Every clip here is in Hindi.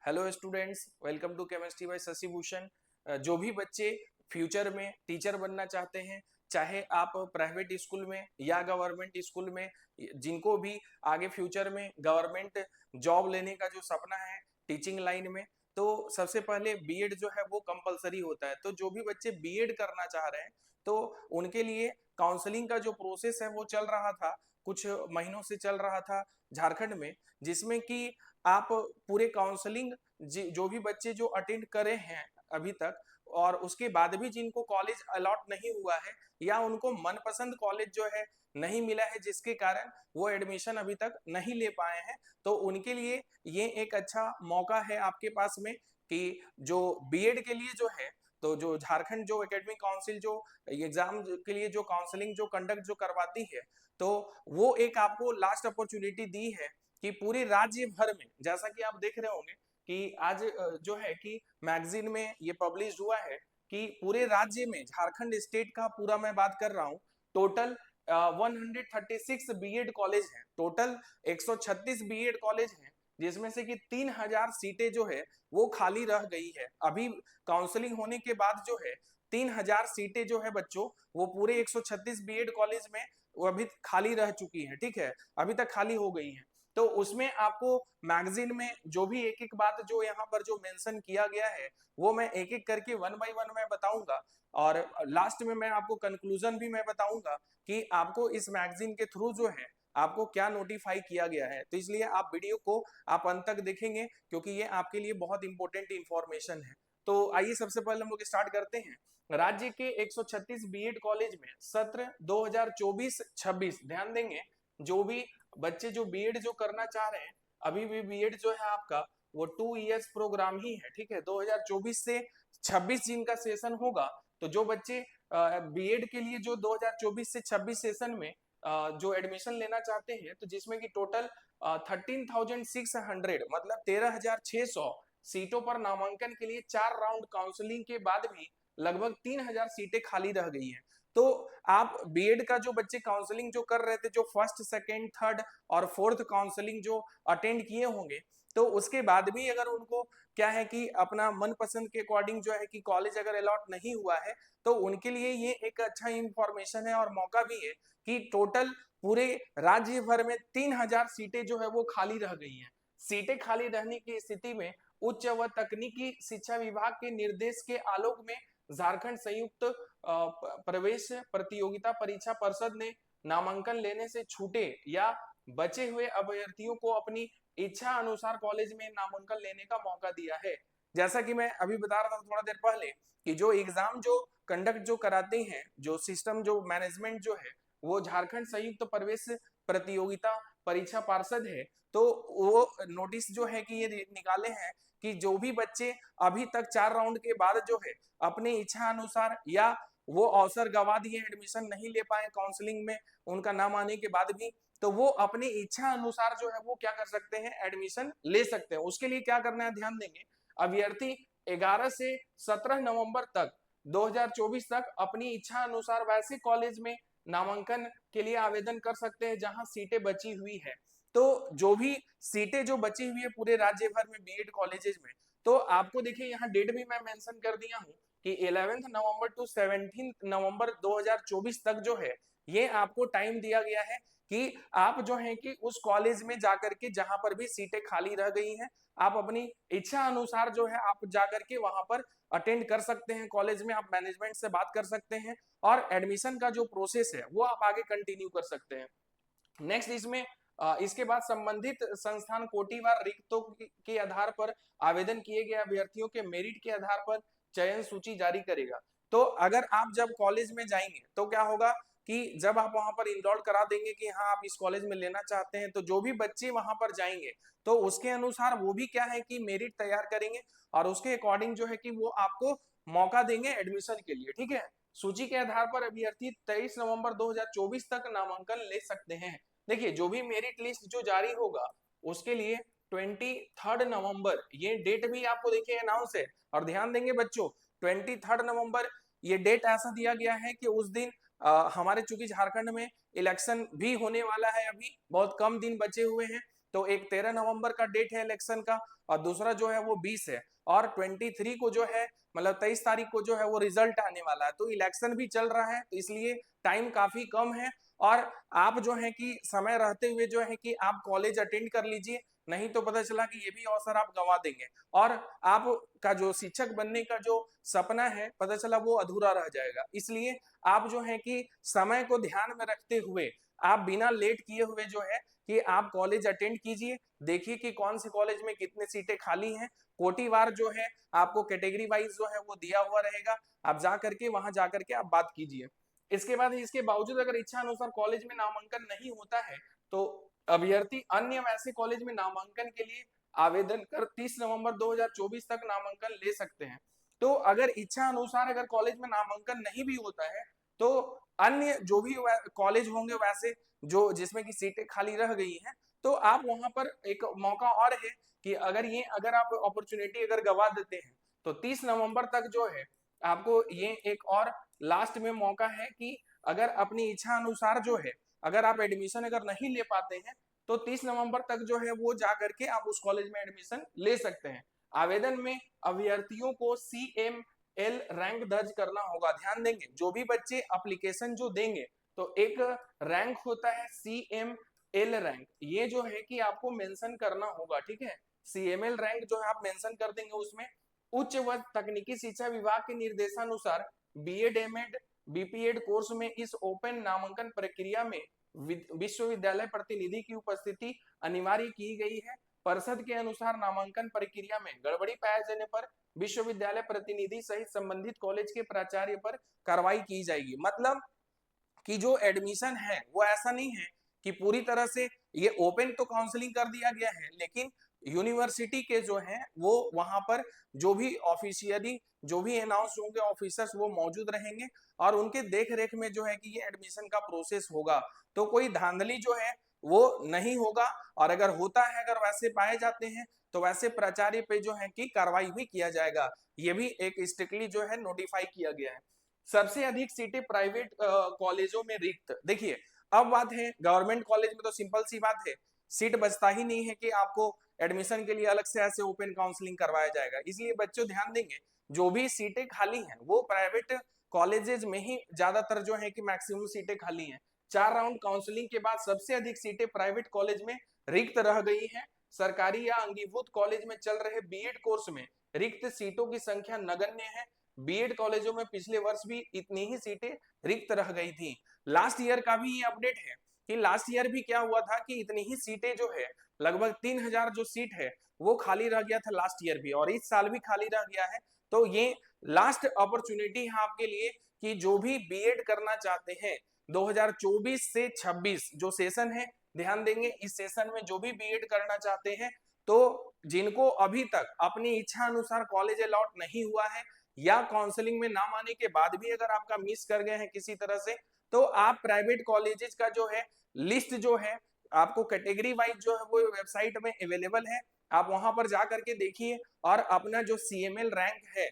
Hello students, welcome to chemistry by Shashi Bhushan. जो भी बच्चे फ्यूचर में टीचर बनना चाहते हैं, चाहे आप प्राइवेट स्कूल में या गवर्नमेंट स्कूल में, जिनको भी आगे फ्यूचर में गवर्नमेंट जॉब लेने का जो सपना है टीचिंग लाइन में, तो सबसे पहले बीएड जो है वो कंपलसरी होता है। तो जो भी बच्चे बीएड करना चाह रहे हैं तो उनके लिए काउंसलिंग का जो प्रोसेस है वो चल रहा था, कुछ महीनों से चल रहा था झारखंड में, जिसमें कि आप पूरे काउंसलिंग जो भी बच्चे जो अटेंड करे हैं अभी तक, और उसके बाद भी जिनको कॉलेज अलॉट नहीं हुआ है या उनको मनपसंद कॉलेज जो है नहीं मिला है, जिसके कारण वो एडमिशन अभी तक नहीं ले पाए हैं, तो उनके लिए ये एक अच्छा मौका है आपके पास में कि जो बीएड के लिए जो है, तो जो झारखंड जो एकेडमिक काउंसिल जो एग्जाम के लिए जो काउंसलिंग जो कंडक्ट जो करवाती है, तो वो एक आपको लास्ट अपॉर्चुनिटी दी है कि पूरे राज्य भर में, जैसा कि आप देख रहे होंगे कि आज जो है कि मैगजीन में ये पब्लिश हुआ है कि पूरे राज्य में झारखंड स्टेट का पूरा मैं बात कर रहा हूँ, टोटल 136 बीएड कॉलेज हैं, टोटल 136 बीएड कॉलेज हैं, जिसमें से कि 3000 सीटें जो है वो खाली रह गई है। अभी काउंसलिंग होने के बाद जो है 3000 सीटें जो है बच्चों, वो पूरे 136 बीएड कॉलेज में वो अभी खाली रह चुकी है। ठीक है, अभी तक खाली हो गई है। तो उसमें आपको मैगजीन में जो भी एक एक बात जो यहाँ पर जो मेंशन किया गया है वो मैं एक एक करके वन बाय वन मैं बताऊंगा, और लास्ट में मैं आपको कंक्लूजन भी मैं बताऊंगा कि आपको इस मैगजीन के थ्रू जो है आपको क्या नोटिफाई किया गया है। तो इसलिए आप वीडियो को आप अंत तक देखेंगे, क्योंकि ये आपके लिए बहुत इंपॉर्टेंट इंफॉर्मेशन है। तो आइए सबसे पहले हम लोग स्टार्ट करते हैं। राज्य के 136 बीएड कॉलेज में सत्र 2024-26, ध्यान देंगे, जो भी बच्चे जो बीएड जो करना चाह रहे हैं, अभी भी बीएड जो है आपका वो 2 इयर्स प्रोग्राम ही है। ठीक है, 2024 से 26 जिनका सेशन होगा, तो जो बच्चे बीएड के लिए जो 2024 से 26 सेशन में जो एडमिशन लेना चाहते हैं, तो जिसमें कि टोटल 13,600 मतलब 13,600 सीटों पर नामांकन के लिए 4 राउंड काउंसलिंग के बाद भी लगभग 3000 सीटें खाली रह गई हैं। तो आप बीएड का जो बच्चे काउंसलिंग जो कर रहे थे, जो फर्स्ट सेकेंड थर्ड और फोर्थ काउंसलिंग जो अटेंड किए होंगे, तो उसके बाद भी अगर उनको क्या है कि अपना मनपसंद के अकॉर्डिंग जो है कि कॉलेज अगर अलॉट नहीं हुआ है, तो उनके लिए ये एक अच्छा इंफॉर्मेशन है और मौका भी है कि टोटल पूरे राज्य भर में 3000 सीटें जो है वो खाली रह गई हैं। सीटें खाली रहने की स्थिति में उच्च व तकनीकी शिक्षा विभाग के निर्देश के आलोक में झारखंड संयुक्त प्रवेश प्रतियोगिता परीक्षा परिषद ने नामांकन लेने से छूटे या बचे हुए अभ्यर्थियों को अपनी इच्छा अनुसार कॉलेज में नामांकन लेने का मौका दिया है। जैसा कि मैं अभी बता रहा था थोड़ा देर पहले कि जो एग्जाम जो कंडक्ट जो कराते हैं, जो सिस्टम जो मैनेजमेंट जो है, वो झारखंड संयुक्त प्रवेश प्रतियोगिता परीक्षा पार्षद है। तो वो नोटिस जो है कि ये निकाले हैं कि जो भी बच्चे अभी तक 4 राउंड के बाद जो है अपनी इच्छा अनुसार या वो अवसर गवा दिए, एडमिशन नहीं ले पाए काउंसलिंग में उनका नाम आने के बाद भी, तो वो अपनी इच्छा अनुसार जो है वो क्या कर सकते हैं, एडमिशन ले सकते हैं। उसके लिए क्या करना है, ध्यान देंगे, अभ्यर्थी 11 से 17 नवंबर तक 2024 तक अपनी इच्छा अनुसार वैसे कॉलेज में नामांकन के लिए आवेदन कर सकते हैं जहां सीटें बची हुई है। तो जो भी सीटें जो बची हुई है पूरे राज्य भर में बीएड कॉलेजेस में, तो आपको देखिए यहाँ डेट भी मैं मेंशन कर दिया हूँ कि 11 नवंबर टू 17 नवंबर 2024 तक जो है ये आपको टाइम दिया गया है कि आप जो है कि उस कॉलेज में जाकर के जहां पर भी सीटें खाली रह गई हैं, आप अपनी इच्छा अनुसार जो है आप जाकर के वहां पर अटेंड कर सकते हैं, कॉलेज में आप मैनेजमेंट से बात कर सकते हैं और एडमिशन का जो प्रोसेस है वो आप आगे कंटिन्यू कर सकते हैं। नेक्स्ट इसमें इसके बाद संबंधित संस्थान कोटिवार रिक्तों के आधार पर आवेदन किए गए अभ्यर्थियों के मेरिट के आधार पर चयन सूची जारी करेगा। तो अगर आप जब कॉलेज में जाएंगे तो क्या होगा कि जब आप वहां पर इनरोल करा देंगे कि हाँ आप इस कॉलेज में लेना चाहते हैं, तो जो भी बच्चे वहां पर जाएंगे तो उसके अनुसार वो भी क्या है कि मेरिट तैयार करेंगे और उसके अकॉर्डिंग जो है कि वो आपको मौका देंगे एडमिशन के लिए। ठीक है, सूची के आधार पर अभ्यर्थी 23 नवंबर 2024 तक नामांकन ले सकते हैं। देखिए जो भी मेरिट लिस्ट जो जारी होगा उसके लिए 23 नवंबर ये डेट भी आपको देखिए अनाउंस है। और ध्यान देंगे बच्चों, 23 नवंबर ये डेट ऐसा दिया गया है कि उस दिन हमारे चूंकि झारखंड में इलेक्शन भी होने वाला है, अभी बहुत कम दिन बचे हुए हैं, तो एक 13 नवंबर का डेट है इलेक्शन का, और दूसरा जो है वो 20 है, और 23 को जो है मतलब 23 तारीख को जो है वो रिजल्ट आने वाला है। तो इलेक्शन भी चल रहा है, तो इसलिए टाइम काफी कम है, और आप जो है कि समय रहते हुए जो है कि आप कॉलेज अटेंड कर लीजिए, नहीं तो पता चला कि ये भी अवसर आप गंवा देंगे, और आपका जो शिक्षक बनने का जो सपना है पता चला वो अधूरा रह जाएगा। इसलिए आप जो है कि समय को ध्यान में रखते हुए आप बिना लेट किए हुए जो है कि आप कॉलेज अटेंड कीजिए, देखिए कि कौन से कॉलेज में कितने सीटें खाली हैं, कोटिवार जो है आपको कैटेगरी वाइज जो है वो दिया हुआ रहेगा, आप जा करके वहां जा करके आप बात कीजिए। इसके बाद इसके बावजूद अगर इच्छा अनुसार कॉलेज में नामांकन नहीं होता है तो अभ्यर्थी अन्य वैसे कॉलेज में नामांकन के लिए आवेदन कर 30 नवंबर 2024 तक नामांकन ले सकते हैं। तो अगर इच्छा अनुसार अगर कॉलेज में नामांकन नहीं भी होता है तो अन्य जो भी कॉलेज होंगे वैसे जो जिसमें की सीटें खाली रह गई हैं, तो आप वहां पर एक मौका और है कि अगर आप अपॉर्चुनिटी अगर गवा देते हैं तो 30 नवंबर तक जो है आपको ये एक और लास्ट में मौका है कि अगर अपनी इच्छा अनुसार जो है अगर आप एडमिशन अगर नहीं ले पाते हैं तो 30 नवंबर तक जो है वो जा करके आप उस कॉलेज में एडमिशन ले सकते हैं। आवेदन में अभ्यर्थियों को CML रैंक दर्ज करना होगा। ध्यान देंगे जो भी बच्चे एप्लीकेशन जो देंगे तो एक रैंक होता है CML रैंक, ये जो है कि आपको मेंशन करना होगा, ठीक है। CML रैंक जो है आप मेंशन कर देंगे, उसमें उच्च व तकनीकी शिक्षा विभाग के निर्देशानुसार बीएड एमएड बीपीएड कोर्स में इस ओपन नामांकन प्रक्रिया में विश्वविद्यालय प्रतिनिधि की उपस्थिति अनिवार्य की गई है। परिषद के अनुसार नामांकन प्रक्रिया में गड़बड़ी पाए जाने पर विश्वविद्यालय प्रतिनिधि सहित संबंधित कॉलेज के प्राचार्य पर कार्रवाई की जाएगी। मतलब कि जो एडमिशन है वो ऐसा नहीं है कि पूरी तरह से ये ओपन तो काउंसलिंग कर दिया गया है, लेकिन यूनिवर्सिटी के जो है वो वहां पर जो भी ऑफिशियली जो भी अनाउंस होंगे ऑफिसर्स वो मौजूद रहेंगे और उनके देख रेख में जो है कि ये एडमिशन का प्रोसेस होगा। तो कोई धांधली जो है वो नहीं होगा, और अगर होता है अगर वैसे पाए जाते हैं तो वैसे प्राचार्य पे जो है कि कार्रवाई भी किया जाएगा। ये भी एक स्ट्रिक्टली जो है नोटिफाई किया गया है। सबसे अधिक सीटें प्राइवेट कॉलेजों में रिक्त। देखिए अब बात है गवर्नमेंट कॉलेज में तो सिंपल सी बात है, सीट बचता ही नहीं है कि आपको एडमिशन के लिए अलग से ऐसे ओपन काउंसलिंग करवाया जाएगा। इसलिए बच्चों ध्यान देंगे जो भी सीटें खाली हैं वो प्राइवेट कॉलेजेस में ही ज्यादातर जो है कि मैक्सिमम सीटें खाली हैं। 4 राउंड काउंसलिंग के बाद सबसे अधिक सीटें प्राइवेट कॉलेज में रिक्त रह गई हैं। सरकारी या अंगीभूत कॉलेज में चल रहे बीएड कोर्स में रिक्त सीटों की संख्या नगण्य है। बीएड कॉलेजों में पिछले वर्ष भी इतनी ही सीटें रिक्त रह गई थी। लास्ट ईयर का भी ये अपडेट है कि लास्ट ईयर भी क्या हुआ था कि इतनी ही सीटें जो है लगभग 3000 जो सीट है वो खाली रह गया था लास्ट ईयर भी, और इस साल भी खाली रह गया है। तो ये लास्ट अपॉर्चुनिटी है आपके लिए कि जो भी बीएड करना चाहते हैं 2024 से 26 जो सेशन है, ध्यान देंगे इस सेशन में जो भी बीएड करना चाहते हैं तो जिनको अभी तक अपनी इच्छा अनुसार कॉलेज अलॉट नहीं हुआ है या काउंसलिंग में नाम आने के बाद भी अगर आपका मिस कर गए हैं किसी तरह से, तो आप प्राइवेट कॉलेजेस का जो है लिस्ट जो है आपको कैटेगरी वाइज जो है वो वेबसाइट में अवेलेबल है, आप वहां पर जा करके देखिए और अपना जो CML रैंक है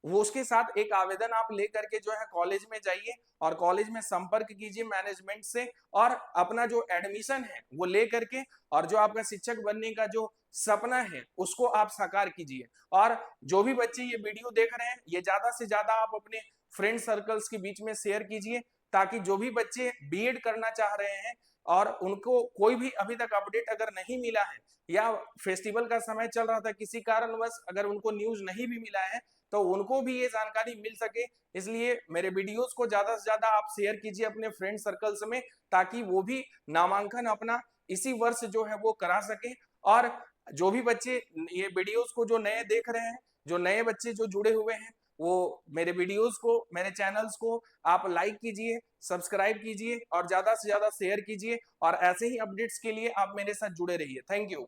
वो उसके साथ एक आवेदन आप लेकर के जो है कॉलेज में जाइए और कॉलेज में संपर्क कीजिए मैनेजमेंट से और अपना जो एडमिशन है वो ले करके और जो आपका शिक्षक बनने का जो सपना है उसको आप साकार कीजिए। और जो भी बच्चे ये वीडियो देख रहे हैं ये ज्यादा से ज्यादा आप अपने फ्रेंड सर्कल्स के बीच में शेयर कीजिए ताकि जो भी बच्चे बीएड करना चाह रहे हैं और उनको कोई भी अभी तक अपडेट अगर नहीं मिला है या फेस्टिवल का समय चल रहा था किसी कारणवश अगर उनको न्यूज नहीं भी मिला है तो उनको भी ये जानकारी मिल सके, इसलिए मेरे वीडियोस को ज्यादा से ज्यादा आप शेयर कीजिए अपने फ्रेंड सर्कल्स में ताकि वो भी नामांकन अपना इसी वर्ष जो है वो करा सके। और जो भी बच्चे ये वीडियोस को जो नए देख रहे हैं, जो नए बच्चे जो जुड़े हुए हैं वो मेरे वीडियोस को मेरे चैनल्स को आप लाइक कीजिए, सब्सक्राइब कीजिए और ज्यादा से ज्यादा शेयर कीजिए और ऐसे ही अपडेट्स के लिए आप मेरे साथ जुड़े रहिए। Thank you.